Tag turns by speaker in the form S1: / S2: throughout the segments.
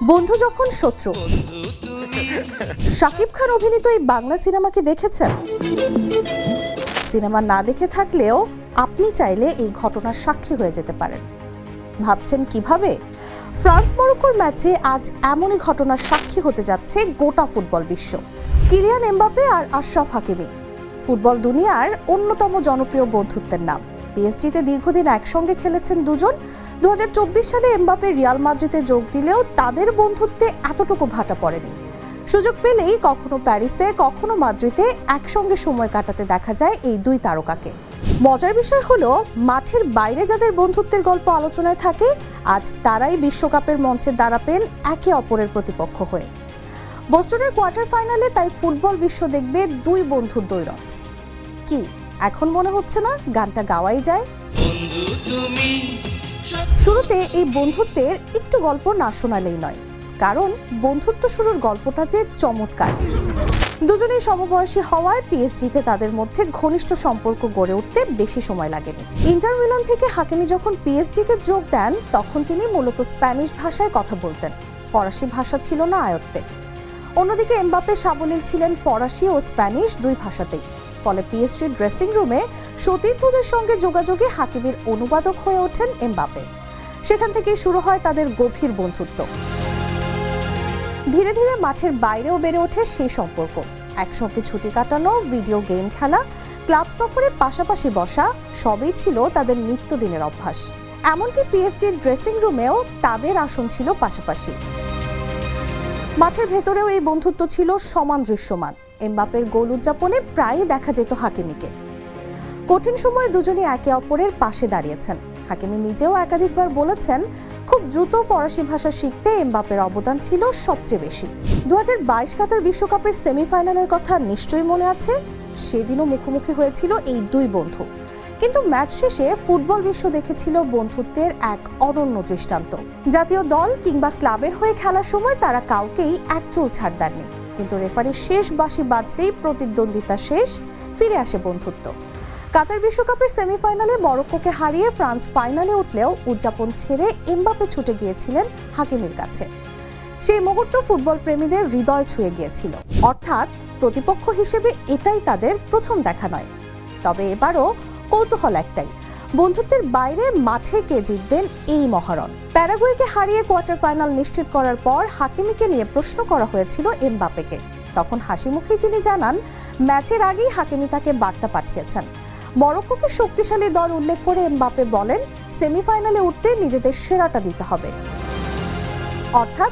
S1: বন্ধু যখন শত্রু। শাকিব খান অভিনীত এই বাংলা সিনেমাকে দেখেছেন? সিনেমা না দেখে থাকলেও আপনি চাইলে এই ঘটনার সাক্ষী হয়ে যেতে পারেন। ভাবছেন কিভাবে? ফ্রান্স মরক্কোর ম্যাচে আজ এমনই ঘটনার সাক্ষী হতে যাচ্ছে গোটা ফুটবল বিশ্ব। কিলিয়ান এমবাপে আর আশরাফ হাকিমি ফুটবল দুনিয়ার অন্যতম জনপ্রিয় বন্ধুত্বের নাম। পিএসজিতে দীর্ঘদিন একসঙ্গে খেলেছেন দুজন। 2024 সালে এমবাপে রিয়াল মাদ্রিদে যোগ দিলেও তাদের বন্ধুত্বে এতটুকু ভাটা পড়েনি। সুযোগ পেলেই কখনো প্যারিসে কখনো মাদ্রিদে একসঙ্গে সময় কাটাতে দেখা যায় এই দুই তারকাকে। মজার বিষয় হলো, মাঠের বাইরে যাদের বন্ধুত্বের গল্প আলোচনায় থাকে, আজ তারাই বিশ্বকাপের মঞ্চে দাঁড়াবেন একে অপরের প্রতিপক্ষ হয়ে। বোস্টনের কোয়ার্টার ফাইনালে তাই ফুটবল বিশ্ব দেখবে দুই বন্ধুর দ্বৈরথ। কি এখন মনে হচ্ছে না গানটা গাওয়াই যায়? শুরুতে এই বন্ধুত্বের একটু গল্প না শোনালেই নয়, কারণ বন্ধুত্ব শুরুর গল্পটা যে চমৎকার। দুজনেই সমবয়সী হওয়ায় পিএসজিতে তাদের মধ্যে ঘনিষ্ঠ সম্পর্ক গড়ে উঠতে বেশি সময় লাগেনি। ইন্টার মিলান থেকে হাকিমি যখন পিএসজিতে যোগ দেন, তখন তিনি মূলত স্প্যানিশ ভাষায় কথা বলতেন, ফরাসি ভাষা ছিল না আয়ত্তে। অন্যদিকে এমবাপে সাবলীল ছিলেন ফরাসি ও স্প্যানিশ দুই ভাষাতেই। ফলে পিএসজির ড্রেসিং রুমে সতীর্থদের সঙ্গে যোগাযোগে হাকিমির অনুবাদক হয়ে ওঠেন এমবাপে। সেখান থেকেই শুরু হয় তাদের গভীর বন্ধুত্ব। ধীরে ধীরে মাঠের বাইরেও বেড়ে ওঠে সেই সম্পর্ক। একসঙ্গে ছুটি কাটানো, ভিডিও গেম খেলা, ক্লাব সফরে পাশাপাশি বসা, সবই ছিল তাদের নিত্যদিনের অভ্যাস। এমনকি পিএসজির ড্রেসিং রুমেও তাদের আসন ছিল পাশাপাশি। মাঠের ভেতরেও এই বন্ধুত্ব ছিল সমান দৃশ্যমান। এমবাপের গোল উদযাপনে প্রায়ই দেখা যেত হাকিমিকে। কঠিন সময়ে দুজনই একে অপরের পাশে দাঁড়িয়েছেন। হাকিমি নিজেও একাধিকবার বলেছেন, খুব দ্রুত ফরাসি ভাষা শিখতে এমবাপের অবদান ছিল সবচেয়ে বেশি। 2022 কাতার বিশ্বকাপের সেমিফাইনালের কথা নিশ্চয়ই মনে আছে। সেদিনও মুখোমুখি হয়েছিল এই দুই বন্ধু, কিন্তু ম্যাচ শেষে ফুটবল বিশ্ব দেখেছিল বন্ধুত্বের এক অনন্য দৃষ্টান্ত। জাতীয় দল কিংবা ক্লাবের হয়ে খেলার সময় তারা কাউকেই এক চুল ছাড় দেননি, কিন্তু রেফারির শেষ বাঁশি বাজলেই প্রতিদ্বন্দ্বিতা শেষ, ফিরে আসে বন্ধুত্ব। কাতার বিশ্বকাপের সেমিফাইনালে মরক্কোকে হারিয়ে ফ্রান্স ফাইনালে উঠলেও উদযাপন ছেড়ে এমবাপে ছুটে গিয়েছিলেন হাকিমির কাছে। সেই মুহূর্ত ফুটবল প্রেমীদের হৃদয় ছুঁয়ে গিয়েছিল। অর্থাৎ প্রতিপক্ষ হিসেবে এটাই তাদের প্রথম দেখা নয়। তবে এবারও কৌতূহল একটাই, বন্ধুত্বের বাইরে মাঠে কে জিতবেন এই মহারণ। প্যারাগুয়েকে হারিয়ে কোয়ার্টার ফাইনাল নিশ্চিত করার পর হাকিমিকে নিয়ে প্রশ্ন করা হয়েছিল এমবাপেকে। তখন হাসি মুখেই তিনি জানান, ম্যাচের আগেই হাকিমি তাকে বার্তা পাঠিয়েছেন। মরক্কোকে শক্তিশালী দল উল্লেখ করে এমবাপে বলেন, সেমিফাইনালে উঠতে নিজেদের সেরাটা দিতে হবে। অর্থাৎ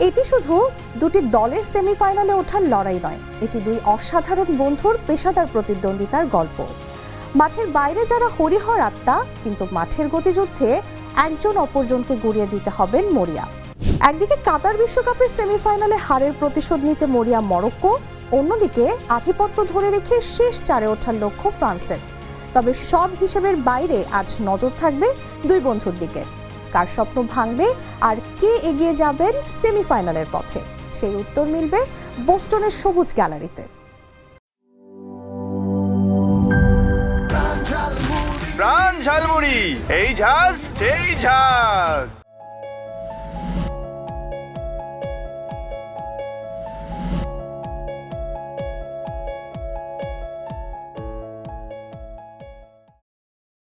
S1: এটি শুধু দুটি দলের সেমিফাইনালে ওঠার লড়াই নয়, এটি দুই অসাধারণ বন্ধুর পেশাদার প্রতিদ্বন্দ্বিতার গল্প। মাঠের বাইরে যারা হরিহর আত্মা, কিন্তু মাঠের গতিযুদ্ধে একজন অপরজনকে গুড়িয়ে দিতে হবেন মরিয়া। একদিকে কাতার বিশ্বকাপের সেমিফাইনালে হারের প্রতিশোধ নিতে মরিয়া মরক্কো, অন্যদিকে আধিপত্য ধরে রেখে শেষ চারে ওঠার লক্ষ্য ফ্রান্সের। তবে সব হিসেবের বাইরে আজ নজর থাকবে দুই বন্ধুর দিকে। কার স্বপ্ন ভাঙবে আর কে এগিয়ে যাবেন সেমিফাইনালের পথে, সেই উত্তর মিলবে বোস্টনের সবুজ গ্যালারিতে।
S2: প্রাণ ঝালমুড়ি, এই ঝাঁজ সেই ঝাঁজ।